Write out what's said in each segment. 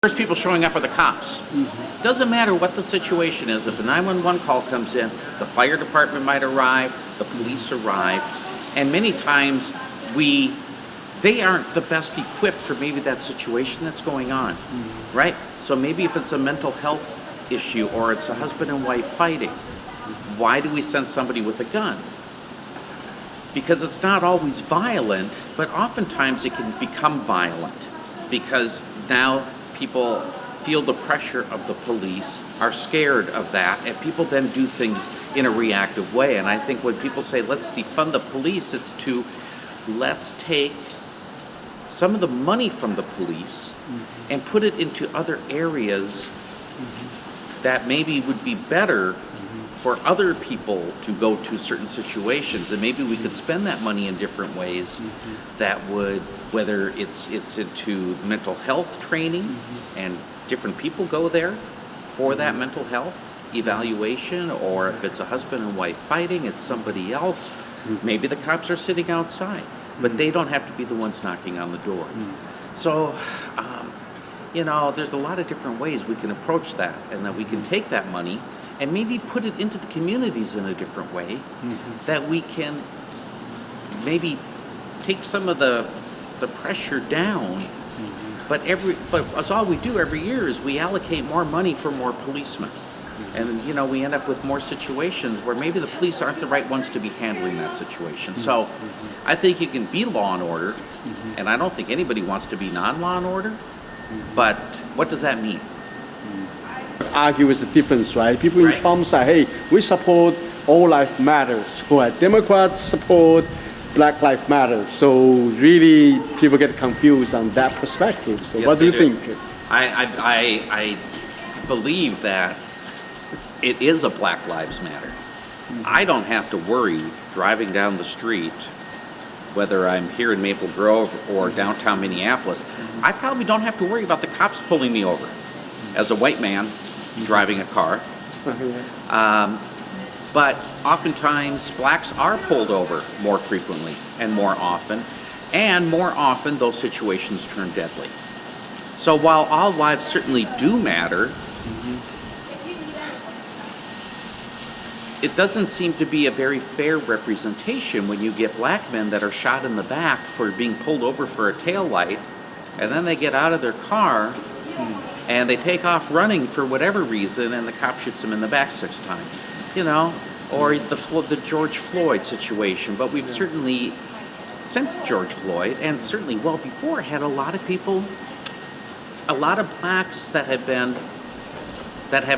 First people showing up are the cops. Doesn't matter what the situation is. If the 911 call comes in, the fire department might arrive, the police arrive, and many times they aren't the best equipped for maybe that situation that's going on, right? So maybe if it's a mental health issue or it's a husband and wife fighting, why do we send somebody with a gun? Because it's not always violent, but oftentimes it can become violent because now people feel the pressure of the police, are scared of that, and people then do things in a reactive way. And I think when people say, let's defund the police, it's to let's take some of the money from the police and put it into other areas that maybe would be better for other people to go to certain situations, and maybe we could spend that money in different ways that would, whether it's into mental health training and different people go there for that mental health evaluation, or if it's a husband and wife fighting, it's somebody else. Maybe the cops are sitting outside, but they don't have to be the ones knocking on the door. So, there's a lot of different ways we can approach that, and that we can take that money and maybe put it into the communities in a different way, that we can maybe take some of the pressure down. But that's all we do every year is we allocate more money for more policemen. And we end up with more situations where maybe the police aren't the right ones to be handling that situation. So I think you can be law and order, and I don't think anybody wants to be non-law and order, but what does that mean? Argue with the difference, right? People in Trump say, hey, we support all life matters. So Democrats support Black Lives Matter. So really, people get confused on that perspective. So Yes, what do you do. think? I believe that it is a Black Lives Matter. I don't have to worry driving down the street, whether I'm here in Maple Grove or downtown Minneapolis. I probably don't have to worry about the cops pulling me over as a white man driving a car. But oftentimes blacks are pulled over more frequently and more often those situations turn deadly. So while all lives certainly do matter, it doesn't seem to be a very fair representation when you get black men that are shot in the back for being pulled over for a tail light, and then they get out of their car and they take off running for whatever reason, and the cop shoots them in the back 6 times, or the George Floyd situation. But we've certainly, since George Floyd, and certainly well before, had a lot of blacks that have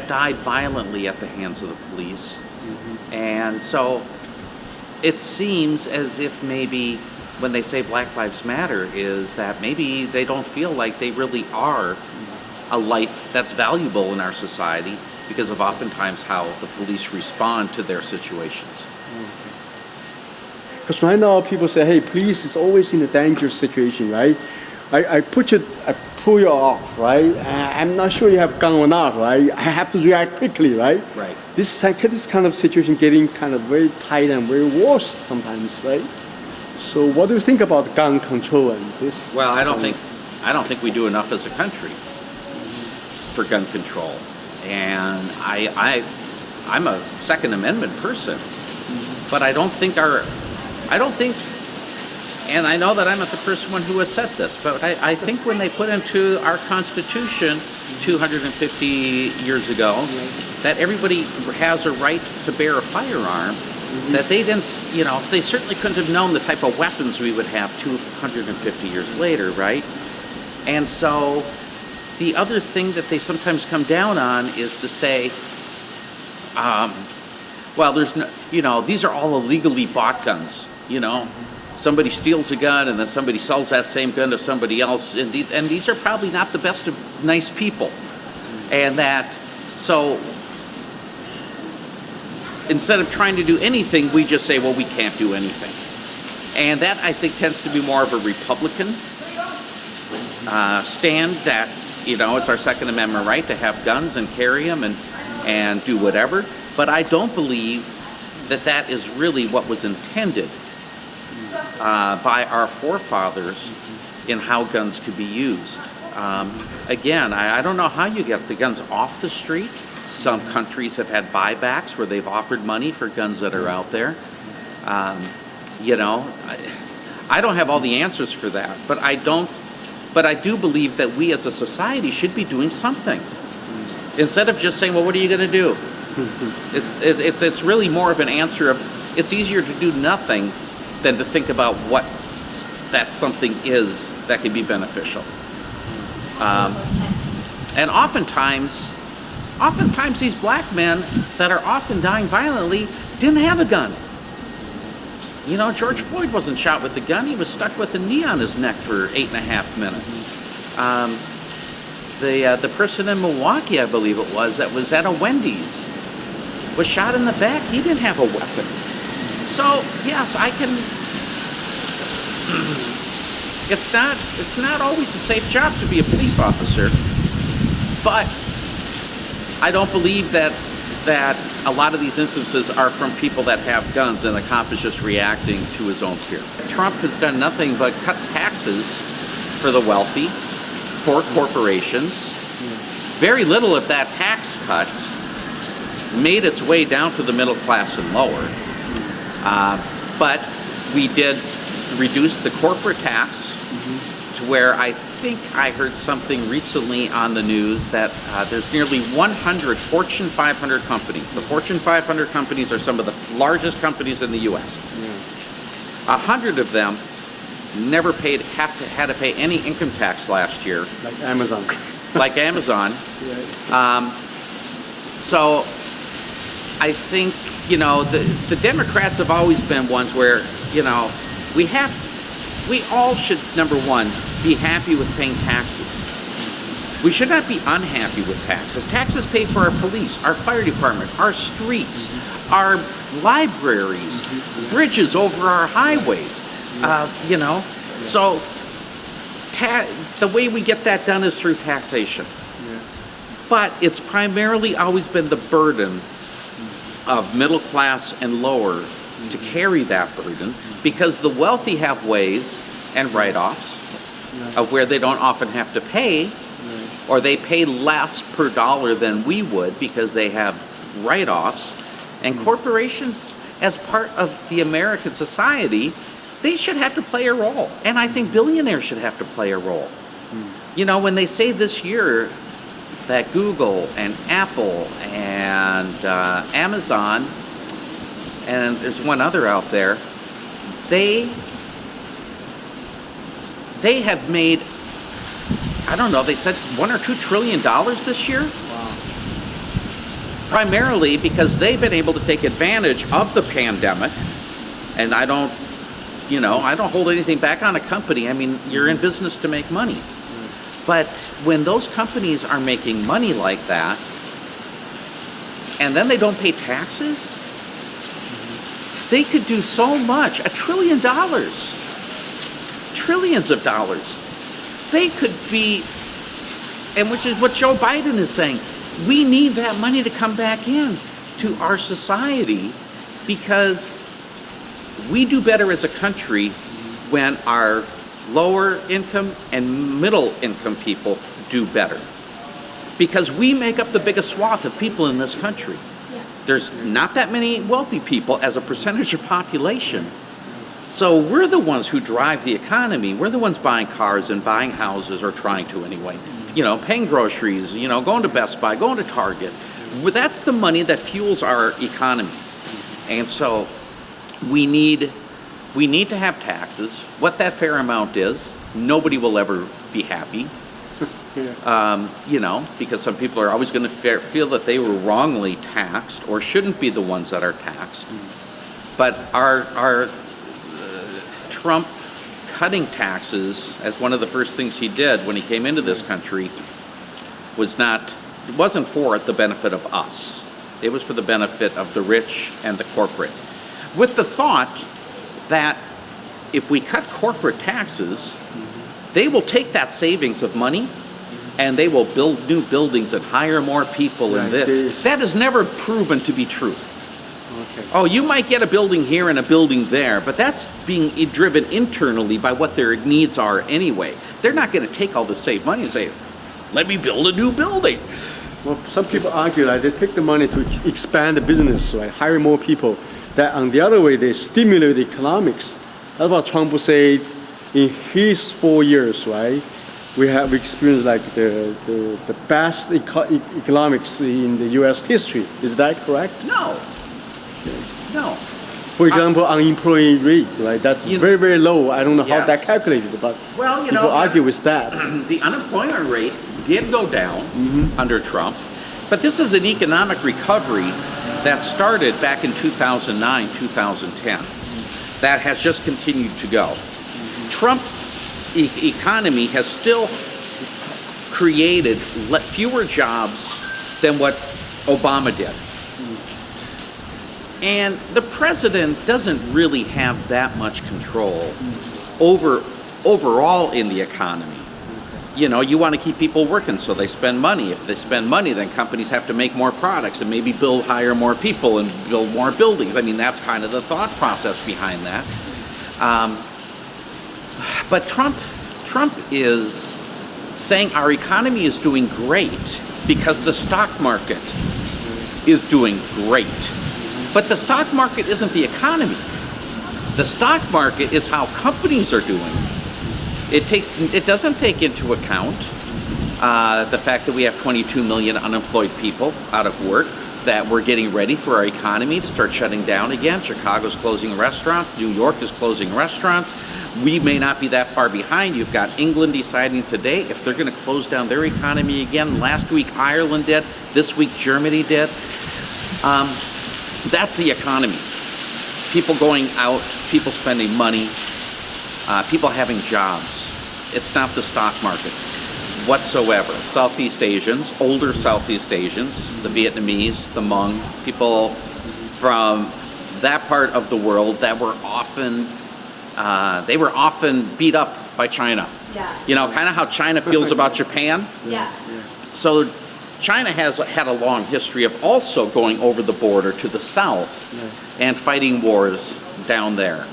died violently at the hands of the police. And so it seems as if maybe when they say Black Lives Matter is that maybe they don't feel like they really are a life that's valuable in our society because of oftentimes how the police respond to their situations. Because right now people say, hey, police is always in a dangerous situation, right? I pull you off, right? I'm not sure you have gun or not, right? I have to react quickly, right? Right. This kind of situation getting kind of very tight and very worse sometimes, right? So what do you think about gun control and this? Well, I don't think we do enough as a country for gun control. And I'm a Second Amendment person, but I don't think, and I know that I'm not the first one who has said this, but I think when they put into our Constitution 250 years ago that everybody has a right to bear a firearm, that they didn't, they certainly couldn't have known the type of weapons we would have 250 years later, right? And so the other thing that they sometimes come down on is to say, well, there's no, these are all illegally bought guns, Somebody steals a gun and then somebody sells that same gun to somebody else, and these are probably not the best of nice people. And so instead of trying to do anything, we just say, well, we can't do anything. And that, I think, tends to be more of a Republican stand that, it's our Second Amendment right to have guns and carry them and do whatever. But I don't believe that is really what was intended by our forefathers in how guns could be used. Again, I don't know how you get the guns off the street. Some countries have had buybacks where they've offered money for guns that are out there. You know, I don't have all the answers for that, but I do believe that we as a society should be doing something. Instead of just saying, well, what are you going to do? It's really more of an answer of, it's easier to do nothing than to think about what that something is that can be beneficial. And oftentimes these black men that are often dying violently didn't have a gun. You know, George Floyd wasn't shot with a gun. He was stuck with a knee on his neck for 8.5 minutes. The person in Milwaukee, I believe it was, that was at a Wendy's, was shot in the back. He didn't have a weapon. So, yes, I can... It's not always a safe job to be a police officer, but I don't believe that a lot of these instances are from people that have guns and the cop is just reacting to his own fear. Trump has done nothing but cut taxes for the wealthy, for corporations. Very little of that tax cut made its way down to the middle class and lower. But we did reduce the corporate tax to where I think I heard something recently on the news that there's nearly 100 Fortune 500 companies. The Fortune 500 companies are some of the largest companies in the U.S. 100 of them never had to pay any income tax last year. Like Amazon. Like Amazon. So I think, you know, the Democrats have always been ones where, you know, we all should, number one, be happy with paying taxes. We should not be unhappy with taxes. Taxes pay for our police, our fire department, our streets, our libraries, bridges over our highways, you know. So the way we get that done is through taxation. But it's primarily always been the burden of middle class and lower to carry that burden, because the wealthy have ways and write-offs of where they don't often have to pay, or they pay less per dollar than we would because they have write-offs. And corporations, as part of the American society, they should have to play a role. And I think billionaires should have to play a role. You know, when they say this year that Google and Apple and Amazon, and there's one other out there, they have made, I don't know, they said $1 or $2 trillion this year. Wow. Primarily because they've been able to take advantage of the pandemic. And I don't hold anything back on a company. I mean, you're in business to make money. But when those companies are making money like that, and then they don't pay taxes, they could do so much. $1 trillion. Trillions of dollars. They could be, and which is what Joe Biden is saying, we need that money to come back in to our society, because we do better as a country when our lower income and middle income people do better. Because we make up the biggest swath of people in this country. There's not that many wealthy people as a percentage of population. So we're the ones who drive the economy. We're the ones buying cars and buying houses, or trying to anyway. You know, paying groceries, you know, going to Best Buy, going to Target. That's the money that fuels our economy. And so we need to have taxes. What that fair amount is, nobody will ever be happy. You know, because some people are always going to feel that they were wrongly taxed or shouldn't be the ones that are taxed. But our Trump cutting taxes as one of the first things he did when he came into this country wasn't for the benefit of us. It was for the benefit of the rich and the corporate, with the thought that if we cut corporate taxes, they will take that savings of money and they will build new buildings and hire more people. And that is never proven to be true. Okay. Oh, you might get a building here and a building there, but that's being driven internally by what their needs are anyway. They're not going to take all the saved money and say, let me build a new building. Well, some people argue that they take the money to expand the business, right? Hire more people. That on the other way, they stimulate the economics. That's what Trump would say in his 4 years, right? We have experienced like the best economics in the U.S. history. Is that correct? No. No. For example, unemployment rate, right? That's very, very low. I don't know how Yeah. that calculated, but Well, people argue with that. The unemployment rate did go down under Trump, but this is an economic recovery that started back in 2009, 2010. That has just continued to go. Trump economy has still created fewer jobs than what Obama did. And the president doesn't really have that much control overall in the economy. You know, you want to keep people working, so they spend money. If they spend money, then companies have to make more products and maybe hire more people and build more buildings. I mean, that's kind of the thought process behind that. But Trump is saying our economy is doing great because the stock market is doing great. But the stock market isn't the economy. The stock market is how companies are doing. It doesn't take into account the fact that we have 22 million unemployed people out of work, that we're getting ready for our economy to start shutting down again. Chicago's closing restaurants. New York is closing restaurants. We may not be that far behind. You've got England deciding today if they're going to close down their economy again. Last week, Ireland did. This week, Germany did. That's the economy. People going out, people spending money, people having jobs. It's not the stock market whatsoever. Southeast Asians, older Southeast Asians, the Vietnamese, the Hmong, people from that part of the world that were often beat up by China. Yeah. You know, kind of how China feels about Japan. Yeah. So China has had a long history of also going over the border to the south and fighting wars down there.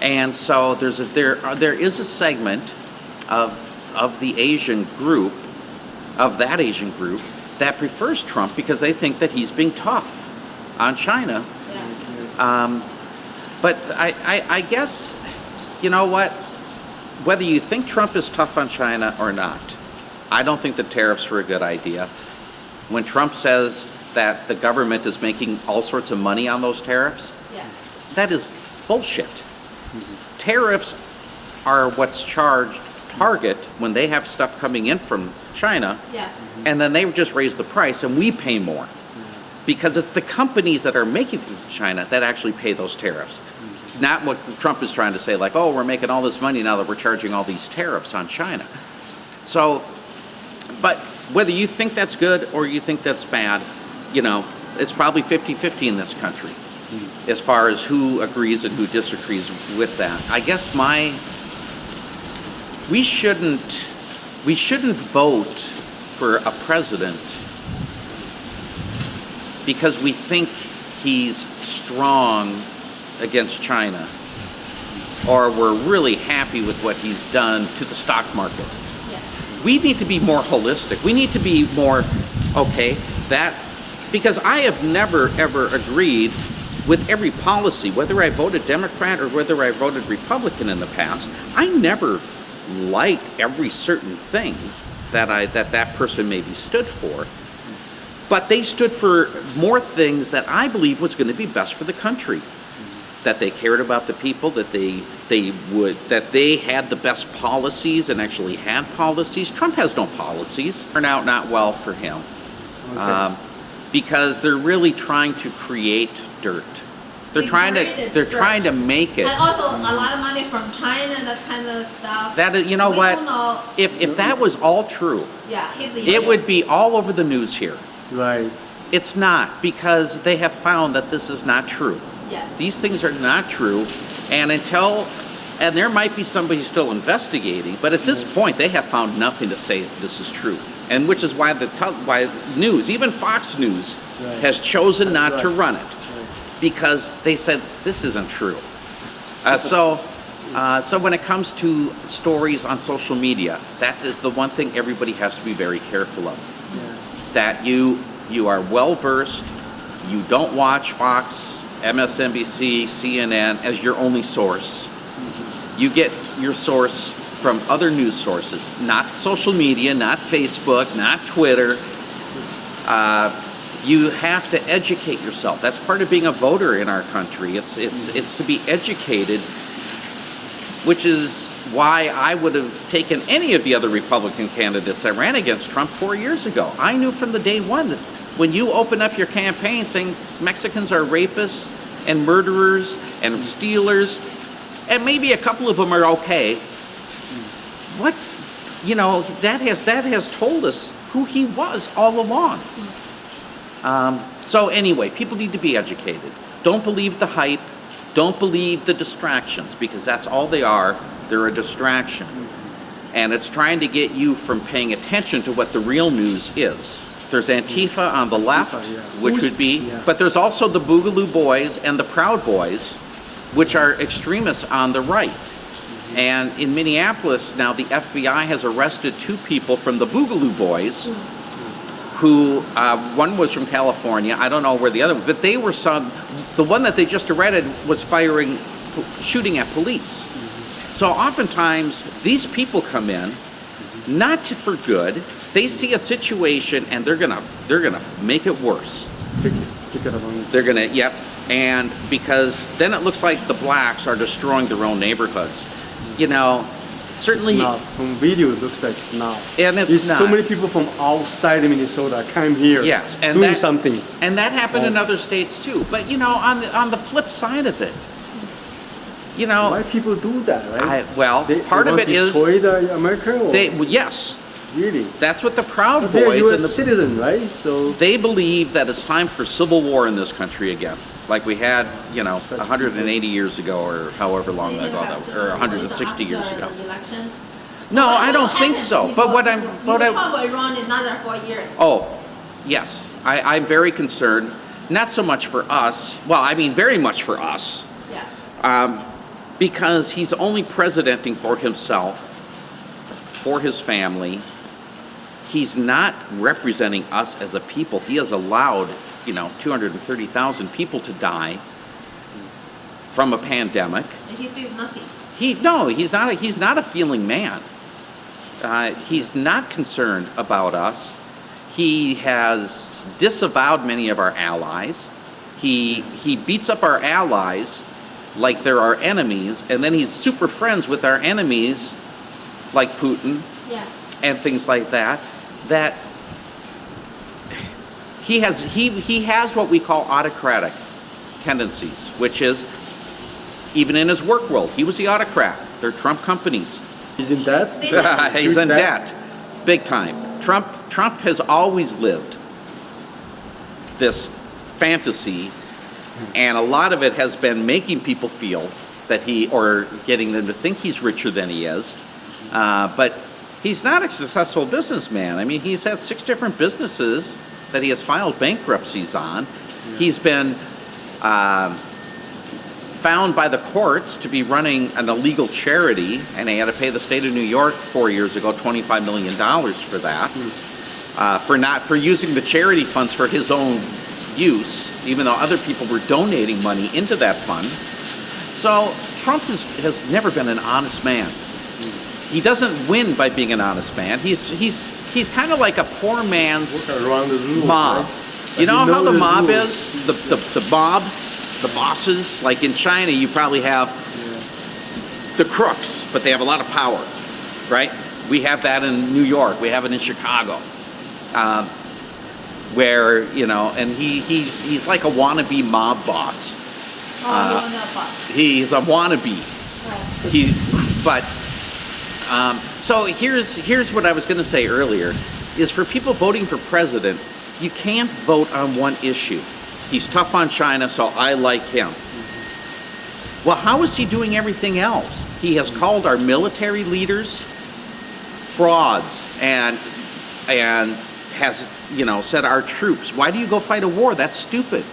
And so there is a segment of the Asian group, that prefers Trump because they think that he's being tough on China. Yeah. But I guess, you know what, whether you think Trump is tough on China or not, I don't think the tariffs were a good idea. When Trump says that the government is making all sorts of money on those tariffs, Yeah. that is bullshit. Tariffs are what's charged Target when they have stuff coming in from China, Yeah. and then they just raise the price and we pay more. Because it's the companies that are making things in China that actually pay those tariffs. Not what Trump is trying to say, like, oh, we're making all this money now that we're charging all these tariffs on China. So, but whether you think that's good or you think that's bad, you know, it's probably 50-50 in this country as far as who agrees and who disagrees with that. I guess we shouldn't vote for a president because we think he's strong against China, or we're really happy with what he's done to the stock market. Yeah. We need to be more holistic. We need to be more, okay, because I have never, ever agreed with every policy, whether I voted Democrat or whether I voted Republican in the past. I never liked every certain thing that person maybe stood for. But they stood for more things that I believe was going to be best for the country. That they cared about the people, that they had the best policies and actually had policies. Trump has no policies. Turned out not well for him. Okay. Because they're really trying to create dirt. They're trying to make it. And also a lot of money from China, that kind of stuff. That is, you know We what? don't know. If that was all true, Yeah, it would be all over the news here. Right. It's not, because they have found that this is not true. Yes. These things are not true, and there might be somebody still investigating, but at this point they have found nothing to say this is true, and which is why news, even Fox News, Right. has chosen not to Right. run it. because they said this isn't true. So when it comes to stories on social media, that is the one thing everybody has to be very careful of. That you are well versed. You don't watch Fox, MSNBC, CNN as your only source. You get your source from other news sources, not social media, not Facebook, not Twitter. You have to educate yourself. That's part of being a voter in our country. It's to be educated, which is why I would have taken any of the other Republican candidates that ran against Trump 4 years ago. I knew from the day one that when you open up your campaign saying Mexicans are rapists and murderers and stealers, and maybe a couple of them are okay, what, that has told us who he was all along. So anyway, people need to be educated. Don't believe the hype. Don't believe the distractions, because that's all they are. They're a distraction. And it's trying to get you from paying attention to what the real news is. There's Antifa on the left, which would be, but there's also the Boogaloo Boys and the Proud Boys, which are extremists on the right. And in Minneapolis now, the FBI has arrested 2 people from the Boogaloo Boys, who, one was from California, I don't know where the other, but they were the one that they just arrested was shooting at police. So oftentimes, these people come in, not for good. They see a situation and they're gonna make it worse. They're gonna, yep. And because then it looks like the blacks are destroying their own neighborhoods. Certainly. It's not. From video, it looks like it's not. And it's not. So many people from outside of Minnesota came here. Yes, and doing something. And that happened in other states too. But on the flip side of it, why people do that, right? Part of it is destroy the America. Or? Yes. Really? That's what the Proud But Boys they're and the citizen, right? So they believe that it's time for civil war in this country again, like we had, 180 years ago, or however long ago that, or 160 years ago. No, I don't think so. But what Trump will run another 4 years. Oh, yes, I'm very concerned. Not so much for us. Well, I mean, very much for us. Yeah. Because he's only presidenting for himself, for his family. He's not representing us as a people. He has allowed, 230,000 people to die from a pandemic. And he feels nothing. He's not a feeling man. He's not concerned about us. He has disavowed many of our allies. He beats up our allies like they're our enemies, and then he's super friends with our enemies like Putin and things like that. That he has what we call autocratic tendencies, which is, even in his work world, he was the autocrat. They're Trump companies. He's in debt? He's in debt. Big time. Trump has always lived this fantasy, and a lot of it has been making people feel that or getting them to think he's richer than he is. But he's not a successful businessman. I mean, he's had 6 different businesses that he has filed bankruptcies on. Yeah. He's been found by the courts to be running an illegal charity, and he had to pay the state of New York 4 years ago $25 million for that, for using the charity funds for his own use, even though other people were donating money into that fund. So Trump has never been an honest man. He doesn't win by being an honest man. He's kind of like a poor man's mob. You know how the mob is? The mob, the bosses. Like in China, you probably have the crooks, but they have a lot of power, right? We have that in New York. We have it in Chicago, where and he's like a wannabe mob boss. He's a wannabe. So here's what I was going to say earlier, is for people voting for president, you can't vote on one issue. He's tough on China, so I like him. Well, how is he doing everything else? He has called our military leaders frauds and has said our troops, why do you go fight a war? That's stupid.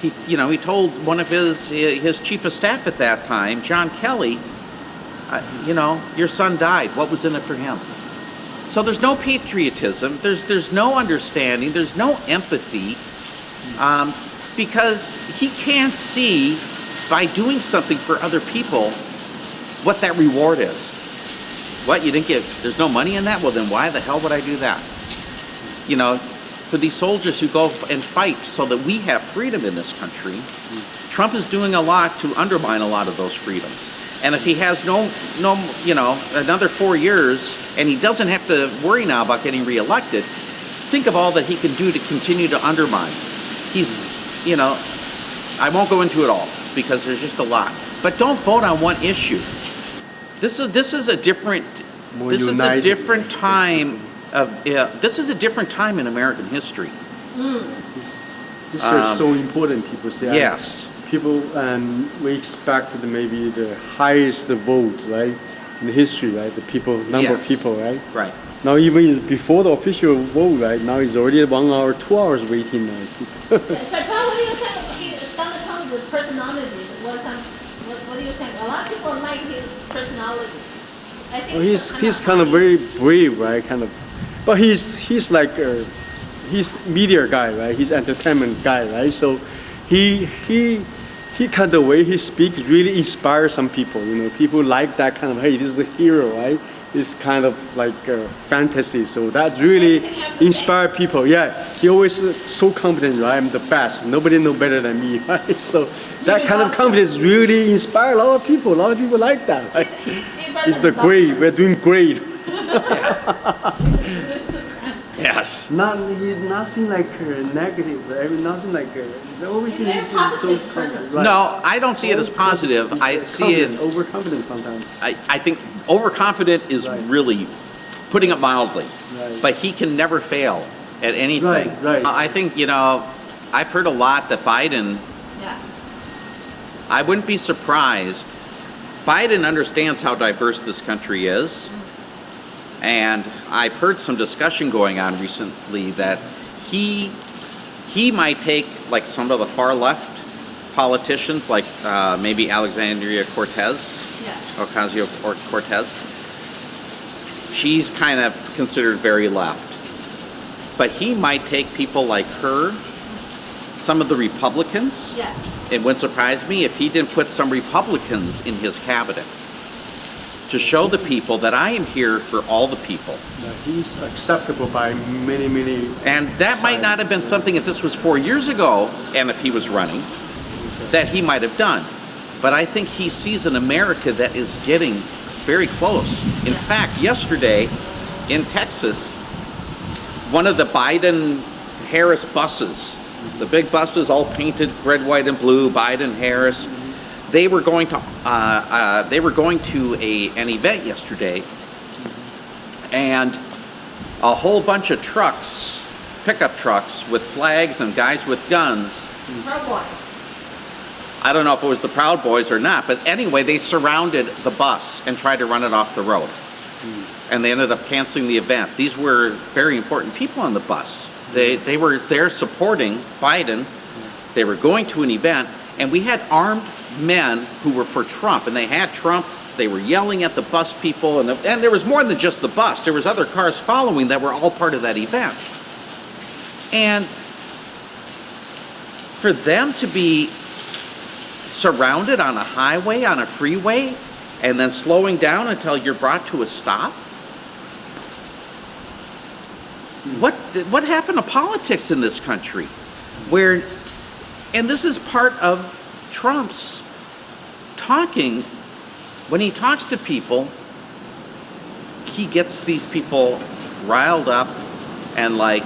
he told one of his chief of staff at that time, John Kelly, your son died. What was in it for him? So there's no patriotism. There's no understanding. There's no empathy, because he can't see by doing something for other people what that reward is. What, you didn't get, there's no money in that? Well, then why the hell would I do that? For these soldiers who go and fight so that we have freedom in this country, Trump is doing a lot to undermine a lot of those freedoms. And if he has another 4 years and he doesn't have to worry now about getting reelected, think of all that he can do to continue to undermine. I won't go into it all because there's just a lot. But don't vote on one issue. This is a different time this is a different time in American history. These are so important, people say. Yes. People, we expect maybe the highest vote, right, in history, right? The people, number of people, right? Right. Now even before the official vote, right? Now it's already 1 hour, 2 hours waiting now. So Trump, what do you think? Donald Trump's personality. What do you think? A lot of people like his personality. I think He's kind of very brave, right? But he's like he's media guy, right? He's entertainment guy, right? So he kind of the way he speaks really inspires some people. People like that kind of, hey, this is a hero, right? It's kind of like a fantasy. So that really inspires people. Yeah, he always so confident, right? I'm the best. Nobody know better than me, right? So that kind of confidence really inspires a lot of people. A lot of people like that, right? It's the great. We're doing great. Yes. Nothing like negative. I mean, nothing like always is so confident. Right. No, I don't see it as positive. I see it overconfident sometimes. I think overconfident is really putting it mildly. Right. But he can never fail at anything. Right. I think, I've heard a lot that Biden, I wouldn't be surprised. Biden understands how diverse this country is. And I've heard some discussion going on recently that he might take like some of the far left politicians, like maybe Alexandria Ocasio-Cortez. She's kind of considered very left. But he might take people like her, some of the Republicans. Yeah. It wouldn't surprise me if he didn't put some Republicans in his cabinet to show the people that I am here for all the people. He's acceptable by many, many. And that might not have been something, if this was 4 years ago, and if he was running, that he might have done. But I think he sees an America that is getting very close. In fact, yesterday in Texas, one of the Biden-Harris buses, the big buses all painted red, white, and blue, Biden-Harris, they were going to an event yesterday, and a whole bunch of trucks, pickup trucks with flags and guys with guns. Proud Boy. I don't know if it was the Proud Boys or not, but anyway, they surrounded the bus and tried to run it off the road. And they ended up canceling the event. These were very important people on the bus. They were there supporting Biden. They were going to an event, and we had armed men who were for Trump, and they had Trump. They were yelling at the bus people, and there was more than just the bus. There was other cars following that were all part of that event. And for them to be surrounded on a highway, on a freeway, and then slowing down until you're brought to a stop? What happened to politics in this country? And this is part of Trump's talking. When he talks to people, he gets these people riled up and like,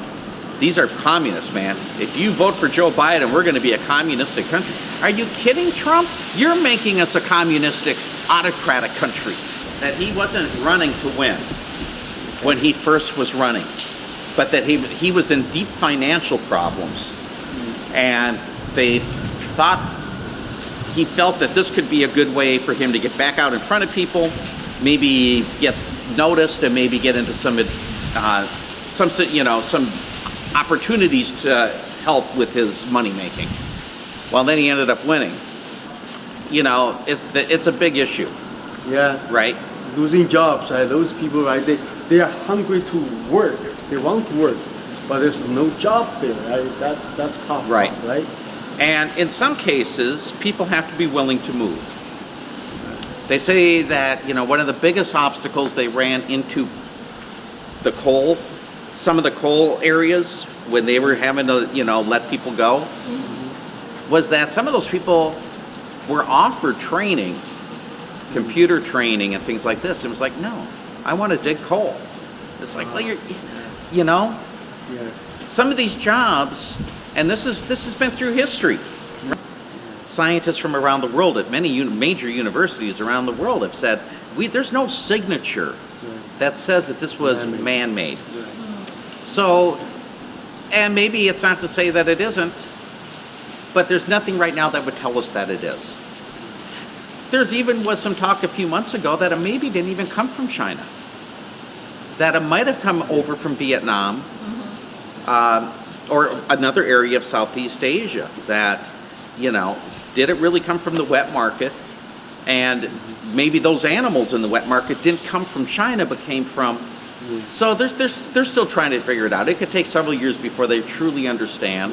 these are communists, man. If you vote for Joe Biden, we're going to be a communistic country. Are you kidding, Trump? You're making us a communistic, autocratic country. That he wasn't running to win when he first was running, but that he was in deep financial problems. And he felt that this could be a good way for him to get back out in front of people, maybe get noticed, and maybe get into some opportunities to help with his money making. Well, then he ended up winning. You know, it's a big issue, Yeah. right? Losing jobs, right? Those people, right? They are hungry to work. They want to work, but there's no job there, right? That's tough, Right. Right. And in some cases, people have to be willing to move. They say that, you know, one of the biggest obstacles they ran into the coal, some of the coal areas when they were having to, you know, let people go, was that some of those people were offered training, computer training and things like this. It was like, no, I want to dig coal. It's like, well, you know, Yeah. some of these jobs, and this has been through history. Scientists from around the world at many major universities around the world have said, there's no signature that says that this was man-made. So, and maybe it's not to say that it isn't, but there's nothing right now that would tell us that it is. There's even was some talk a few months ago that it maybe didn't even come from China. That it might have come over from Vietnam, or another area of Southeast Asia. That, you know, did it really come from the wet market? And maybe those animals in the wet market didn't come from China, but came from. So they're still trying to figure it out. It could take several years before they truly understand.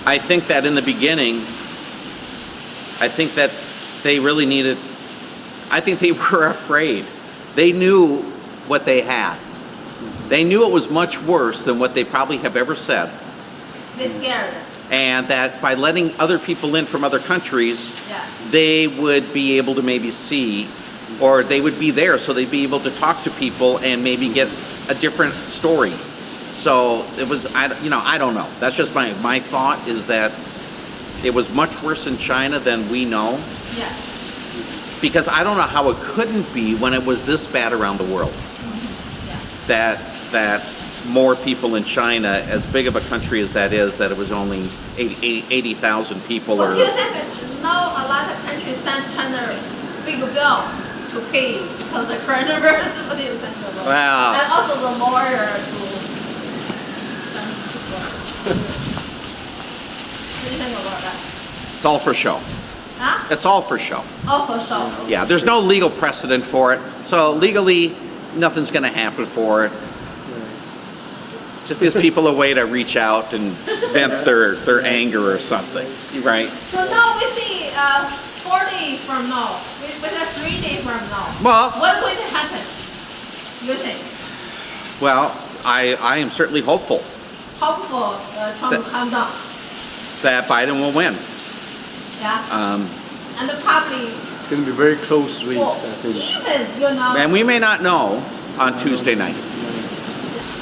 I think that in the beginning, I think that they really needed, I think they were afraid. They knew what they had. They knew it was much worse than what they probably have ever said. They're scared. And that by letting other people in from other countries, Yeah. they would be able to maybe see, or they would be there, so they'd be able to talk to people and maybe get a different story. So it was, I don't know. That's just my thought is that it was much worse in China than we know. Yeah. Because I don't know how it couldn't be when it was this bad around the world. Yeah. That more people in China, as big of a country as that is, that it was only 80,000 people. Well, Or you said that now a lot of countries send China big bill to pay because of coronavirus. What do you think about? Wow. And also the lawyer to send people. What do you think about that? it's all for show. Huh? It's all for show. Oh, for sure. Yeah, there's no legal precedent for it. So legally, nothing's going to happen for it. Just gives people a way to reach out and vent their anger or something, right? So now we see 4 days from now, we have 3 days from now. Well, What's going to happen? You think? well, I am certainly hopeful Hopeful Trump will calm down. that Biden will win. Yeah. And the public It's going to be very close race, will I think. even, you know. And we may not know on Tuesday night.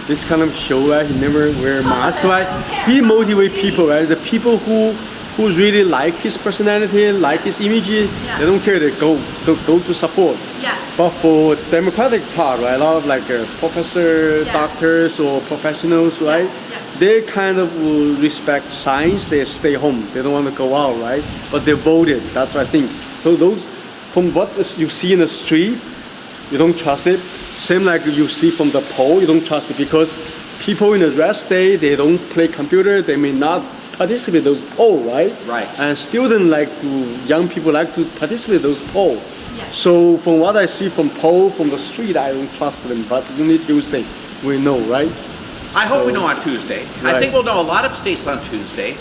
This kind of show, right? He never wear mask, right? He motivate people, right? The people who really like his personality, like his image, they don't care. They go to support. Yeah. But for Democratic part, right? A lot of like professor, Yeah. doctors, or professionals, right? Yeah. They kind of will respect science. They stay home. They don't want to go out, right? But they voted. That's what I think. So those, from what you see in the street, you don't trust it. Same like you see from the poll, you don't trust it because people in the rest day, they don't play computer, they may not participate in those poll, right? Right. And students like to, young people like to participate in those poll. Yeah. So from what I see from poll, from the street, I don't trust them. But you need Tuesday, we know, right? I hope we know on Tuesday. I Right. think we'll know a lot of states on Tuesday.